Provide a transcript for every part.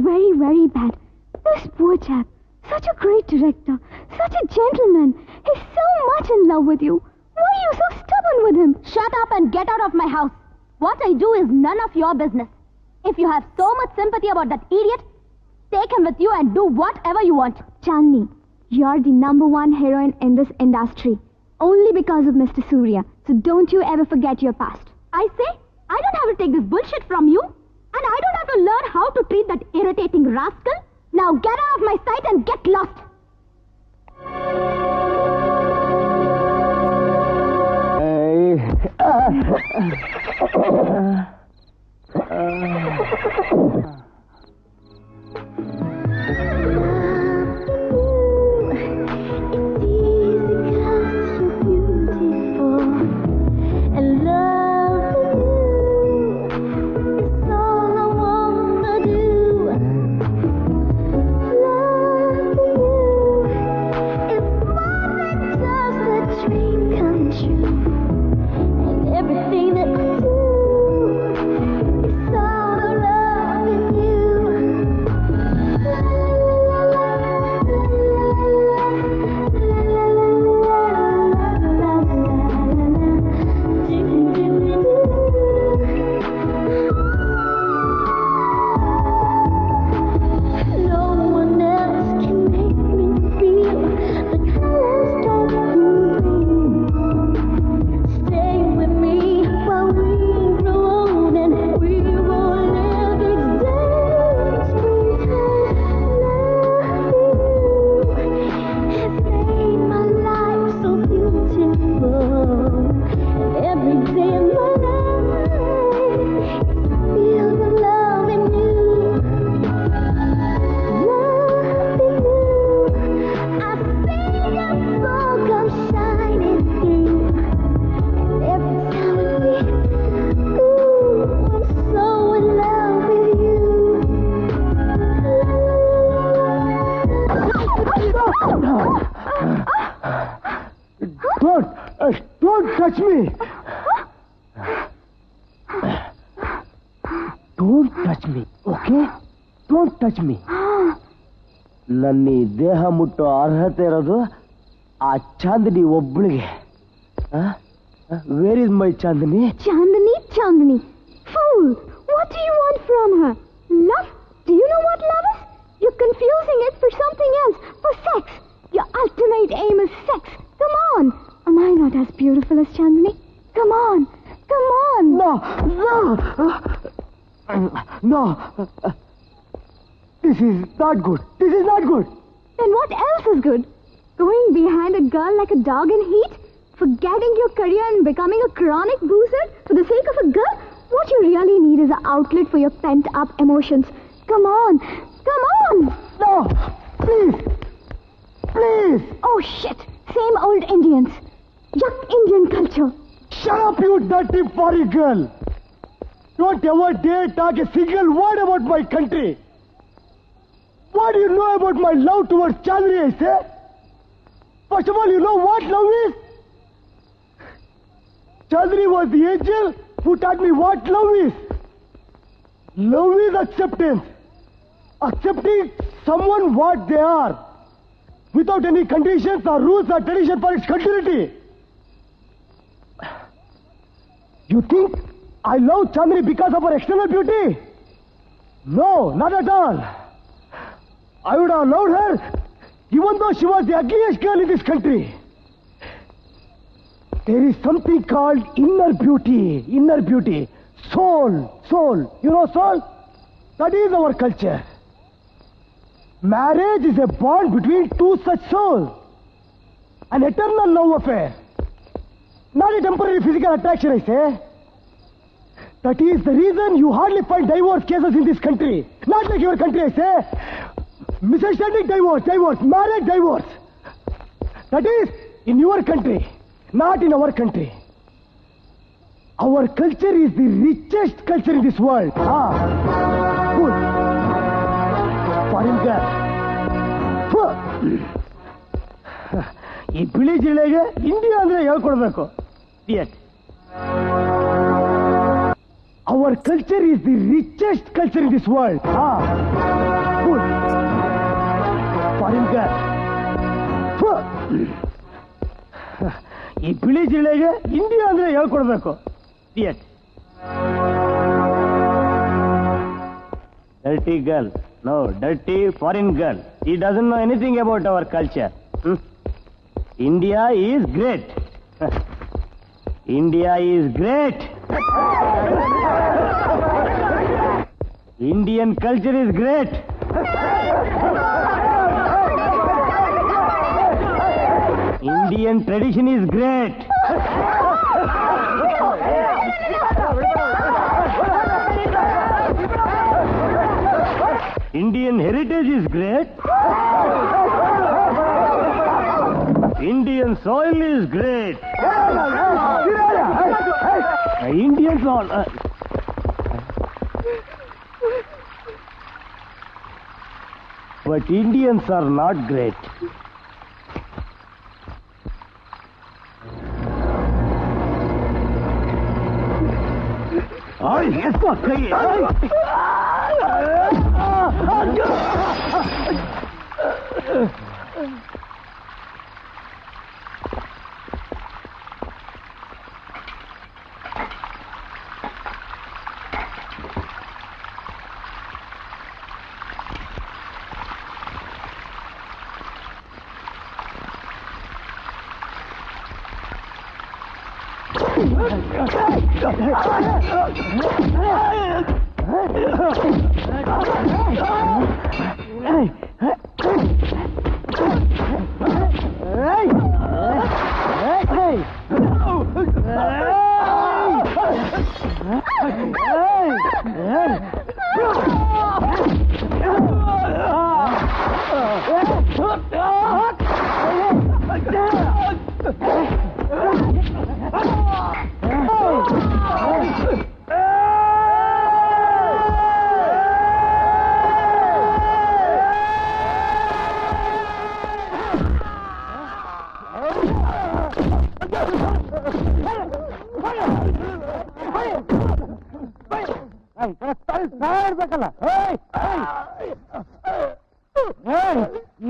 very, very bad. This poor chap, such a great director, such a gentleman, he's so much in love with you. Why are you so stubborn with him? Shut up and get out of my house. What I do is none of your business. If you have so much sympathy about that idiot, take him with you and do whatever you want. Chandni, you're the #1 heroine in this industry. Only because of Mr. Surya. So don't you ever forget your past. I say, I don't have to take this bullshit from you. And I don't have to learn how to treat that irritating rascal. Now get out of my sight and get lost. Don't touch me! Don't touch me, okay? Don't touch me. ನನ್ನ ಈ ದೇಹ ಮುಟ್ಟೋ ಅರ್ಹತೆ ಇರೋದು ಆ Chandni ಒಬ್ಬಳಿಗೆ. Where is my Chandini? Chandini. Fool! What do you want from her? Love? Do you know what love is? You're confusing it for something else, for sex. Your ultimate aim is sex. Come on. Am I not as beautiful as Chandini? Come on. No. This is not good. Then what else is good? Going behind a girl like a dog in heat? Forgetting your career and becoming a chronic boozer for the sake of a girl? What you really need is an outlet for your pent-up emotions. Come on. No, please. Oh shit, same old Indians. Yuck, Indian culture. Shut up, you dirty foreign girl. Don't ever dare talk a single word about my country. What do you know about my love towards Chandni, I say? First of all, you know what love is? Chandni was the angel who taught me what love is. Love is acceptance. Accepting someone what they are, without any conditions or rules or tradition for its continuity. You think I love Chandni because of her external beauty? No, not at all. I would have loved her even though she was the ugliest girl in this country. There is something called inner beauty. Soul. You know soul? That is our culture. Marriage is a bond between two such souls. An eternal love affair. Not a temporary physical attraction, I say. That is the reason you hardly find divorce cases in this country. Not like your country, I say. Misunderstanding divorce, marriage divorce. That is in your country, not in our country. Our culture is the richest culture in this world. Good. Foreign girl. ಈ ಬಿಳಿ ಜಿಲ್ಲೆಗೆ India ಅಂದ್ರೆ ಹೇಳ್ಕೊಡ್ಬೇಕು. Our culture is the richest culture in this world. Good. Foreign girl. ಈ ಬಿಳಿ ಜಿಲ್ಲೆಗೆ India ಅಂದ್ರೆ ಹೇಳ್ಕೊಡ್ಬೇಕು. Dirty girl. No, dirty foreign girl. He doesn't know anything about our culture. India is great. India is great. Indian culture is great. Indian tradition is great. Indian heritage is great. Indian soil is great. Indians all. But Indians are not great. Ay, esto aquí.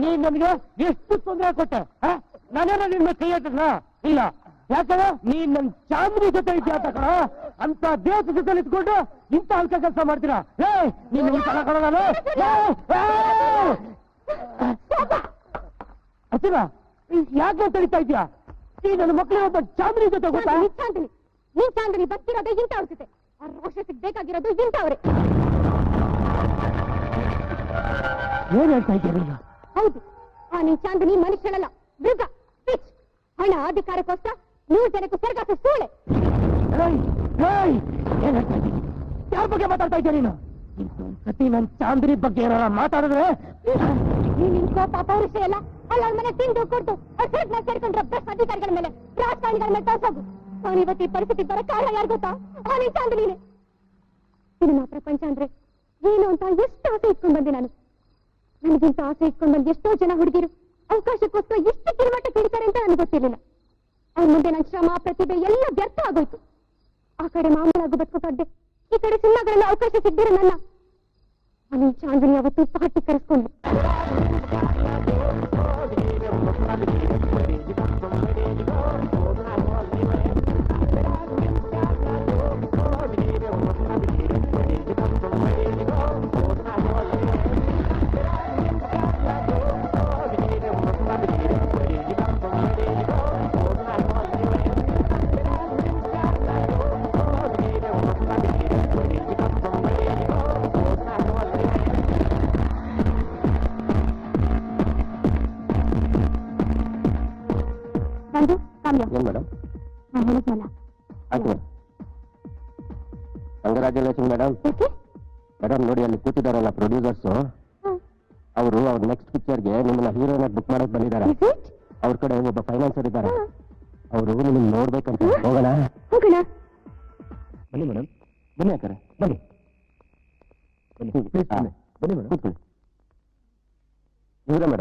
ನೀನ್ ನಮಗೆ ಎಷ್ಟು ತೊಂದರೆ ಕೊಟ್ಟೆ? ನಾನೇನೋ ನಿನ್ನ ಕೈ ಹಾಕಿದ್ನ? ಇಲ್ಲ. ಯಾಕಂದ್ರೆ ನೀನ್ ನನ್ ಚಾಂದ್ರಿ ಜೊತೆ ಇದ್ಯಾ ಕಣ. ಅಂತ ದೇಶ ಜೊತೆ ನಿಂತ್ಕೊಂಡು ಇಂಥ ಹಲ್ಕ ಕೆಲಸ ಮಾಡ್ತೀರಾ? ನೀನ್ ಅಚ್ಚಿನ ಯಾಕೆ ತಡಿತಾ ಇದ್ಯಾ? ಈ ನನ್ನ ಮಕ್ಕಳು ಒಬ್ಬ ಚಾಂದ್ರಿ ಜೊತೆ ಗೊತ್ತಾ? ನೀನ್ ಚಾಂದ್ರಿ ಬರ್ತಿರೋದೇ ಇಂಥವ್ರ ಜೊತೆ. ಆ ರಾಕ್ಷಸಕ್ಕೆ ಬೇಕಾಗಿರೋದು ಇಂಥವ್ರೆ. ಏನ್ ಹೇಳ್ತಾ ಇದ್ದೀರಾ? ಹೌದು, ಆ ನಿನ್ ಚಾಂದಿನಿ ಮನುಷ್ಯನಲ್ಲ, ಮೃಗ, ಪಿಚ್. ಹಣ ಅಧಿಕಾರಕ್ಕೋಸ್ಕರ 100 ಜನಕ್ಕೂ ಸರ್ಗಾಕ ಸೂಳೆ. ಏನ್ ಹೇಳ್ತಾ ಇದ್ದೀನಿ? ಯಾರ ಬಗ್ಗೆ ಮಾತಾಡ್ತಾ ಇದ್ದೀಯ ನೀನು? ಸತಿ ನನ್ ಚಾಂದ್ರಿ ಬಗ್ಗೆ ಏನಾರ ಮಾತಾಡಿದ್ರೆ ನೀನ್ ಕೋಪ ಪೌರುಷ ಎಲ್ಲ ಅಲ್ಲ ಮನೆ ತಿಂದು ಕೊಡ್ತು ಅಸಡ್ನ ಸೇರ್ಕೊಂಡ್ರೆ ಭ್ರಷ್ಟ ಅಧಿಕಾರಿಗಳ ಮೇಲೆ, ರಾಜಕಾರಣಿಗಳ ಮೇಲೆ ತೋರ್ಸೋದು. ಅವನು ಇವತ್ತು ಈ ಪರಿಸ್ಥಿತಿ ಬರೋ ಕಾರಣ ಯಾರು ಗೊತ್ತಾ? ಆ ನಿನ್ ಚಾಂದಿನಿನೇ. ಸಿನಿಮಾ ಪ್ರಪಂಚ ಅಂದ್ರೆ ಏನು ಅಂತ ಎಷ್ಟು ಆಸೆ ಇಟ್ಕೊಂಡ್ ಬಂದೆ ನಾನು. ನನಗಿಂತ ಆಸೆ ಇಟ್ಕೊಂಡ್ ಬಂದು ಎಷ್ಟೋ ಜನ ಹುಡುಗಿರು ಅವಕಾಶಕ್ಕೋಸ್ಕರ ಎಷ್ಟು ಕಿರುಮಟ್ಟ ಕಿಡಿತಾರೆ ಅಂತ ನನಗೆ ಗೊತ್ತಿರಲಿಲ್ಲ. ಅವ್ರ ಮುಂದೆ ನನ್ನ ಶ್ರಮ ಪ್ರತಿಭೆ ಎಲ್ಲ ವ್ಯರ್ಥ ಆಗೋಯ್ತು. ಆ ಕಡೆ ಮಾಮೂಲಾಗಿ ಬದುಕೋಕಾಗ್ದೆ, ಈ ಕಡೆ ಸಿನಿಮಾಗಳಲ್ಲಿ ಅವಕಾಶ ಸಿಗ್ದಿರೋ ನನ್ನ ಅವನು ಚಾಂದಿನಿ ಅವತ್ತು ಪಾರ್ಟಿ ಕರೆಸ್ಕೊಂಡು. ಏನ್ ಮೇಡಮ್? ನಾನು ಹೇಳಿದ್ನಲ್ಲ. Congratulation madam. ಮೇಡಮ್ ನೋಡಿ, ಅಲ್ಲಿ ಕೂತಿದಾರಲ್ಲ ಪ್ರೊಡ್ಯೂಸರ್ಸ್, ಅವರು ಅವ್ರ ನೆಕ್ಸ್ಟ್ ಪಿಕ್ಚರ್ಗೆ ನಿಮ್ಮನ್ನ ಹೀರೋಯಿನ್ ಬುಕ್ ಮಾಡಕ್ ಬಂದಿದ್ದಾರೆ. ಅವ್ರ ಕಡೆ ಒಬ್ಬ ಫೈನಾನ್ಸರ್ ಇದ್ದಾರೆ, ಅವರು ನಿಮ್ಮನ್ನ ನೋಡ್ಬೇಕಂತ. ಹೋಗೋಣ? ಬನ್ನಿ ಮೇಡಮ್, ಬನ್ನಿ ಹಾಕಾರೆ, ಬನ್ನಿ ಬನ್ನಿ ಬನ್ನಿ ಮೇಡಮ್. ಇವರೇ ಮೇಡಮ್.